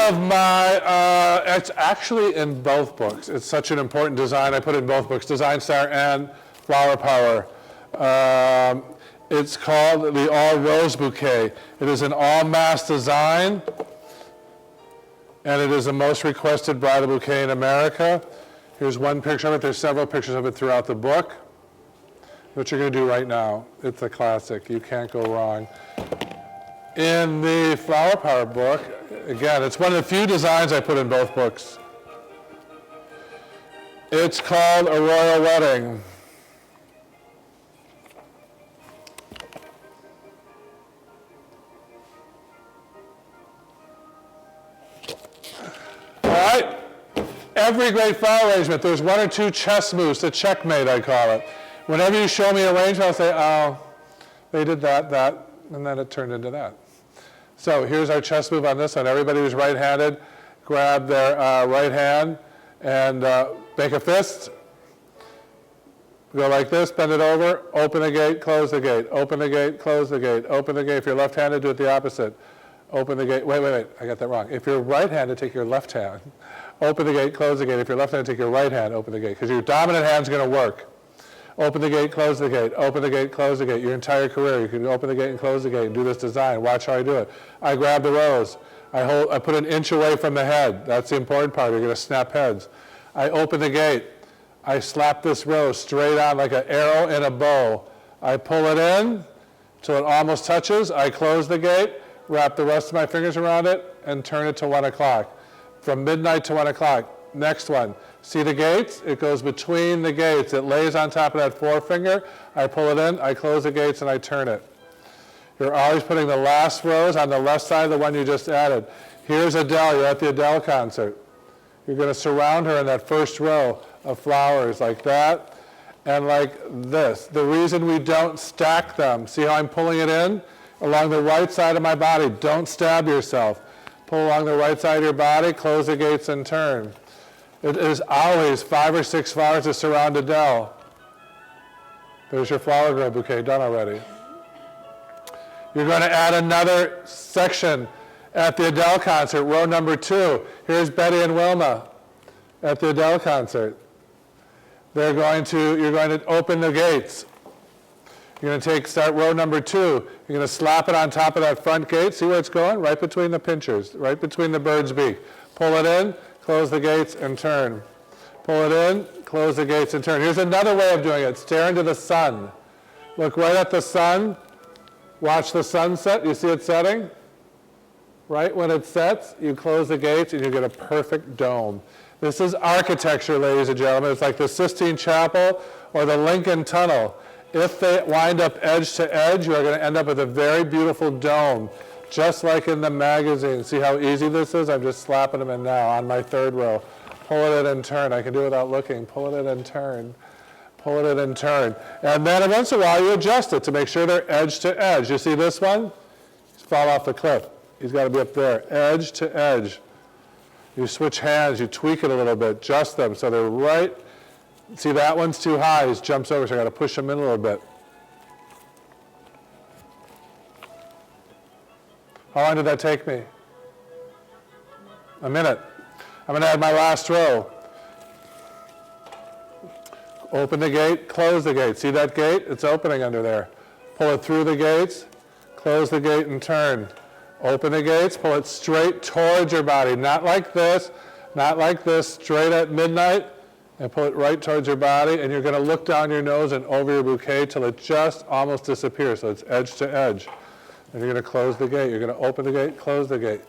of my, it's actually in both books. It's such an important design. I put it in both books, Design Star and Flower Power. It's called the All Rose Bouquet. It is an all-mass design, and it is the most requested bridal bouquet in America. Here's one picture of it. There's several pictures of it throughout the book. What you're going to do right now, it's a classic. You can't go wrong. In the Flower Power book, again, it's one of the few designs I put in both books. It's called A Royal Wedding. All right? Every great flower arrangement, there's one or two chess moves to checkmate, I call it. Whenever you show me an arrangement, I'll say, oh, they did that, and then it turned into that. So here's our chess move on this one. Everybody who's right-handed, grab their right hand and make a fist. Go like this, bend it over, open the gate, close the gate, open the gate, close the gate, open the gate. If you're left-handed, do it the opposite. Open the gate, wait, I got that wrong. If you're right-handed, take your left hand, open the gate, close the gate. If you're left-handed, take your right hand, open the gate, because your dominant hand's going to work. Open the gate, close the gate, open the gate, close the gate. Your entire career, you can open the gate and close the gate and do this design. Watch how I do it. I grab the rose. I put an inch away from the head. That's the important part. You're going to snap heads. I open the gate. I slap this rose straight on like an arrow in a bow. I pull it in till it almost touches. I close the gate, wrap the rest of my fingers around it, and turn it to 1 o'clock. From midnight to 1 o'clock. Next one. See the gates? It goes between the gates. It lays on top of that forefinger. I pull it in, I close the gates, and I turn it. You're always putting the last rose on the left side of the one you just added. Here's Adele. You're at the Adele concert. You're going to surround her in that first row of flowers like that and like this. The reason we don't stack them, see how I'm pulling it in? Along the right side of my body. Don't stab yourself. Pull along the right side of your body, close the gates, and turn. It is always 5 or 6 flowers to surround Adele. There's your flower girl bouquet done already. You're going to add another section at the Adele concert, row number 2. Here's Betty and Wilma at the Adele concert. You're going to open the gates. You're going to start row number 2. You're going to slap it on top of that front gate. See where it's going? Right between the pinchers, right between the bird's beak. Pull it in. Close the gates and turn. Pull it in, close the gates and turn. Here's another way of doing it. Stare into the sun. Look right at the sun. Watch the sunset. You see it setting? Right when it sets, you close the gates and you get a perfect dome. This is architecture, ladies and gentlemen. It's like the Sistine Chapel or the Lincoln Tunnel. If they wind up edge to edge, you are going to end up with a very beautiful dome. Just like in the magazine. See how easy this is? I'm just slapping them in now on my 3rd row. Pull it in and turn. I can do it without looking. Pull it in and turn. Pull it in and turn. And then once in a while you adjust it to make sure they're edge to edge. You see this one? He's fall off the cliff. He's got to be up there. Edge to edge. You switch hands. You tweak it a little bit. Adjust them so they're right. See that one's too high. He jumps over, so I got to push him in a little bit. How long did that take me? A minute. I'm going to add my last row. Open the gate, close the gate. See that gate? It's opening under there. Pull it through the gates, close the gate and turn. Open the gates, pull it straight towards your body. Not like this, straight at midnight, and pull it right towards your body, and you're going to look down your nose and over your bouquet till it just almost disappears, so it's edge to edge. And you're going to close the gate. You're going to open the gate, close the gate.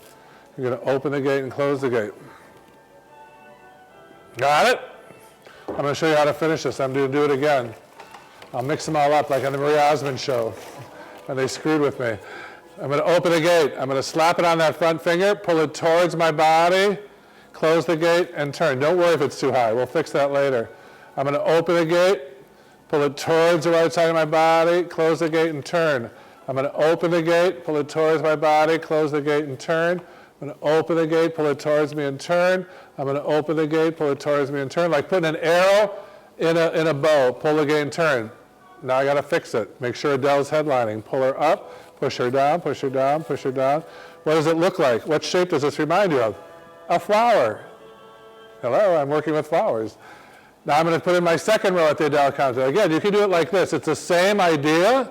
You're going to open the gate and close the gate. Got it? I'm going to show you how to finish this. I'm going to do it again. I'll mix them all up like on the Marie Osmond show. And they screwed with me. I'm going to open the gate. I'm going to slap it on that front finger, pull it towards my body, close the gate, and turn. Don't worry if it's too high. We'll fix that later. I'm going to open the gate, pull it towards the right side of my body, close the gate, and turn. I'm going to open the gate, pull it towards my body, close the gate, and turn. I'm going to open the gate, pull it towards me, and turn. I'm going to open the gate, pull it towards me, and turn. Like putting an arrow in a bow. Pull the gate and turn. Now I got to fix it. Make sure Adele's headlining. Pull her up, push her down, push her down, push her down. What does it look like? What shape does this remind you of? A flower. Hello, I'm working with flowers. Now I'm going to put in my second row at the Adele counter. Again, you can do it like this. It's the same idea,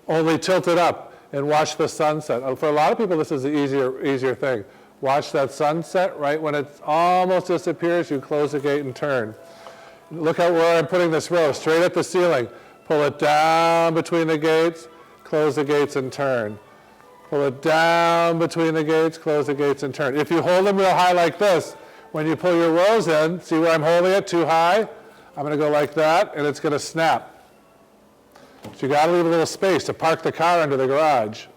only tilt it up and watch the sunset. For a lot of people, this is the easier thing. Watch that sunset. Right when it almost disappears, you close the gate and turn. Look at where I'm putting this row, straight at the ceiling. Pull it down between the gates, close the gates and turn. Pull it down between the gates, close the gates and turn. If you hold them real high like this, when you pull your rows in, see where I'm holding it too high? I'm going to go like that, and it's going to snap. So you got to leave a little space to park the car into the garage.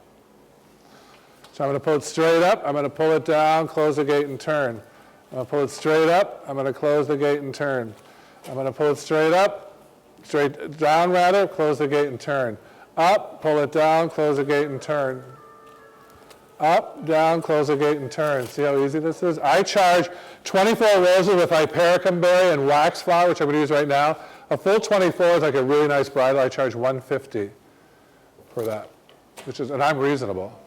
So I'm going to pull it straight up. I'm going to pull it down, close the gate, and turn. I'm going to pull it straight up. I'm going to close the gate and turn. I'm going to pull it straight up, straight down rather, close the gate and turn. Up, pull it down, close the gate and turn. Up, down, close the gate and turn. See how easy this is? I charge 24 roses with hypericum berry and wax flower, which I'm going to use right now. A full 24 is like a really nice bridal. I charge $150 for that, and I'm reasonable.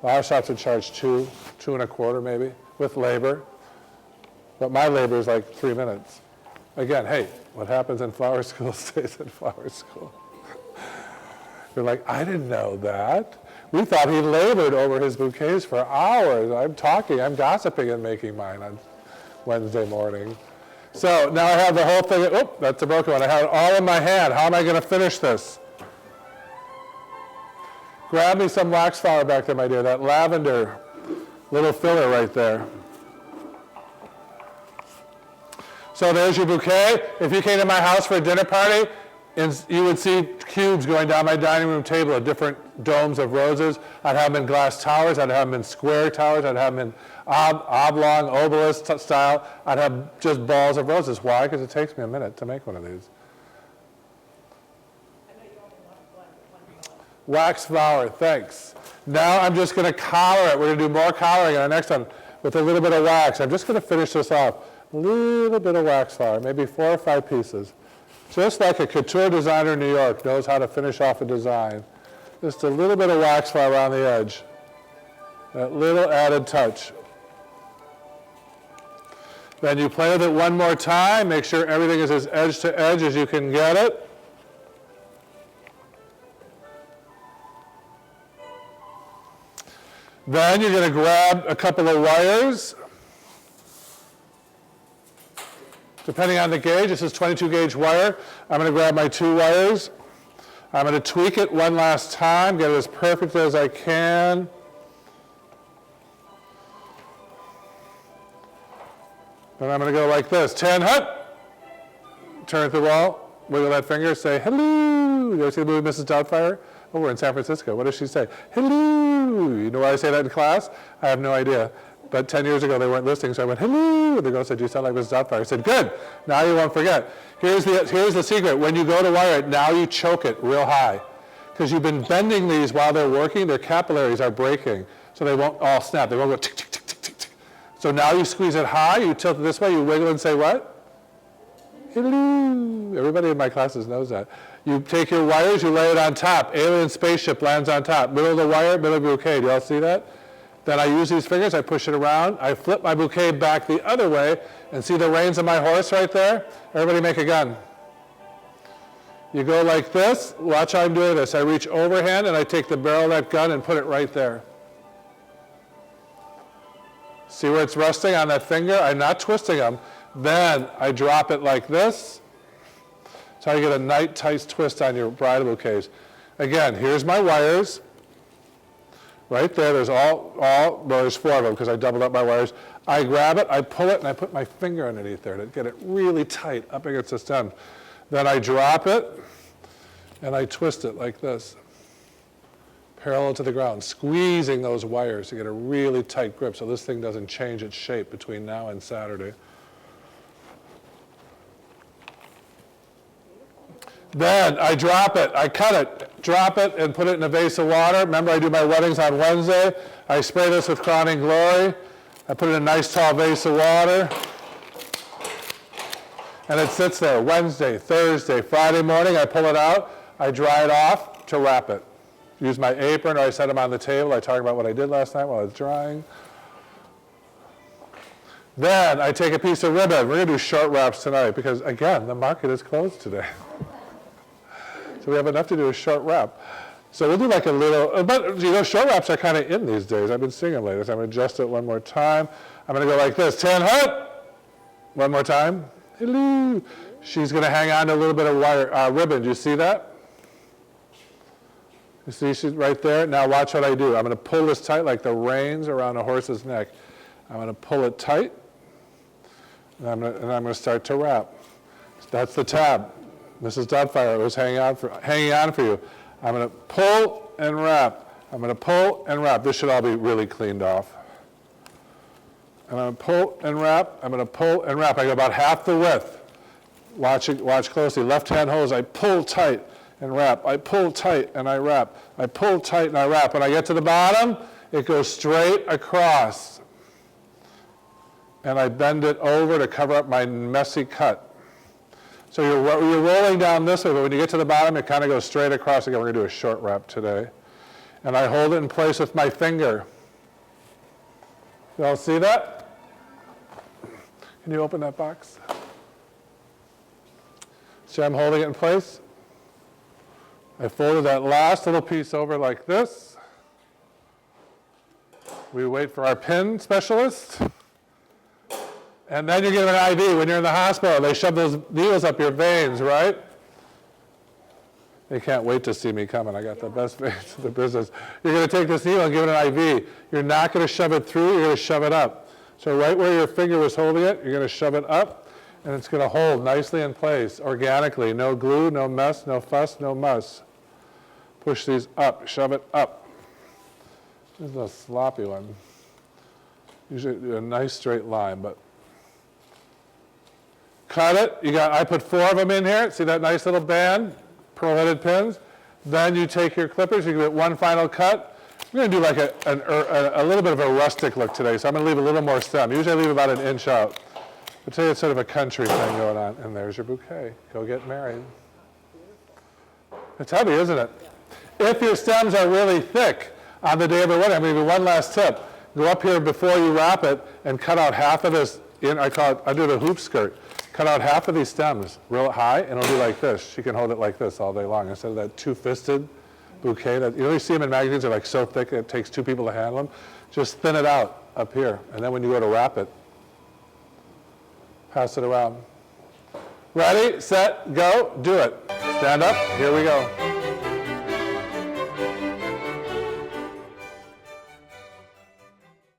A lot of shops would charge $2 and a quarter maybe, with labor. But my labor is like 3 minutes. Again, hey, what happens in flower school stays in flower school. You're like, I didn't know that. We thought he labored over his bouquets for hours. I'm gossiping and making mine on Wednesday morning. So now I have the whole thing. Oh, that's a broken one. I have it all in my hand. How am I going to finish this? Grab me some wax flower back there, my dear. That lavender little filler right there. So there's your bouquet. If you came to my house for a dinner party, you would see cubes going down my dining room table of different domes of roses. I'd have them in glass towers. I'd have them in square towers. I'd have them in oblong, obelisk style. I'd have just balls of roses. Why? Because it takes me a minute to make one of these. Wax flower, thanks. Now I'm just going to collar it. We're going to do more collaring on our next one with a little bit of wax. I'm just going to finish this off. A little bit of wax flower, maybe 4 or 5 pieces. Just like a couture designer in New York knows how to finish off a design. Just a little bit of wax flower around the edge. That little added touch. Then you play with it one more time. Make sure everything is as edge to edge as you can get it. Then you're going to grab a couple of wires. Depending on the gauge, this is 22 gauge wire. I'm going to grab my 2 wires. I'm going to tweak it one last time, get it as perfect as I can. And I'm going to go like this. 10, hut. Turn at the wall, wiggle that finger, say hello. You ever see the movie Mrs. Doubtfire? Oh, we're in San Francisco. What does she say? Hello. You know why I say that in class? I have no idea. But 10 years ago, they weren't listening, so I went, hello. And the girl said, you sound like Mrs. Doubtfire. I said, good. Now you won't forget. Here's the secret. When you go to wire it, now you choke it real high. Because you've been bending these while they're working, their capillaries are breaking. So they won't all snap. They won't go tick, tick, tick, tick, tick, tick. So now you squeeze it high, you tilt it this way, you wiggle and say what? Hello. Everybody in my classes knows that. You take your wires, you lay it on top. Alien spaceship lands on top. Middle of the wire, middle of the bouquet. Do you all see that? Then I use these fingers, I push it around, I flip my bouquet back the other way, and see the reins of my horse right there? Everybody make a gun. You go like this, watch how I'm doing this. I reach overhand and I take the barrel of that gun and put it right there. See where it's resting on that finger? I'm not twisting them. Then I drop it like this. That's how you get a nice tight twist on your bridal bouquets. Again, here's my wires. Right there, there's there's 4 of them because I doubled up my wires. I grab it, I pull it, and I put my finger underneath there to get it really tight up against the stem. Then I drop it, and I twist it like this, parallel to the ground, squeezing those wires to get a really tight grip so this thing doesn't change its shape between now and Saturday. Then I drop it, I cut it, drop it, and put it in a vase of water. Remember, I do my weddings on Wednesday. I spray this with Crowning Glory. I put it in a nice tall vase of water. And it sits there Wednesday, Thursday, Friday morning. I pull it out. I dry it off to wrap it. Use my apron, or I set them on the table. I talk about what I did last night while I was drying. Then I take a piece of ribbon. We're going to do short wraps tonight because, again, the market is closed today. So we have enough to do a short wrap. So we'll do like a little, but you know, short wraps are kind of in these days. I've been seeing them lately. So I'm going to adjust it one more time. I'm going to go like this. 10 hut. One more time. Hello. She's going to hang on to a little bit of wire, ribbon. Do you see that? You see she's right there? Now watch what I do. I'm going to pull this tight like the reins around a horse's neck. I'm going to pull it tight, and I'm going to start to wrap. That's the tab. Mrs. Doubtfire was hanging on for you. I'm going to pull and wrap. I'm going to pull and wrap. This should all be really cleaned off. And I'm going to pull and wrap. I'm going to pull and wrap. I go about half the width. Watch closely. Left hand holds. I pull tight and wrap. I pull tight and I wrap. I pull tight and I wrap. When I get to the bottom, it goes straight across. And I bend it over to cover up my messy cut. So you're rolling down this way, but when you get to the bottom, it kind of goes straight across. Again, we're going to do a short wrap today. And I hold it in place with my finger. You all see that? Can you open that box? See, I'm holding it in place. I folded that last little piece over like this. We wait for our pin specialist. And then you give an IV. When you're in the hospital, they shove those needles up your veins, right? They can't wait to see me coming. I got the best veins in the business. You're going to take this needle and give it an IV. You're not going to shove it through. You're going to shove it up. So right where your finger was holding it, you're going to shove it up, and it's going to hold nicely in place, organically. No glue, no mess, no fuss, no muss. Push these up. Shove it up. This is a sloppy one. Usually do a nice straight line, but cut it. I put 4 of them in here. See that nice little band? Pearl-headed pins. Then you take your clippers. You give it one final cut. We're going to do like a little bit of a rustic look today, so I'm going to leave a little more stem. Usually I leave about an inch out. But today it's sort of a country thing going on. And there's your bouquet. Go get married. It's heavy, isn't it? If your stems are really thick on the day of the wedding, I'm going to give you one last tip. Go up here before you wrap it and cut out half of this. I do the hoop skirt. Cut out half of these stems real high, and it'll be like this. She can hold it like this all day long instead of that two-fisted bouquet. You see them in magazines, they're like so thick it takes 2 people to handle them. Just thin it out up here, and then when you go to wrap it, pass it around. Ready, set, go, do it. Stand up, here we go.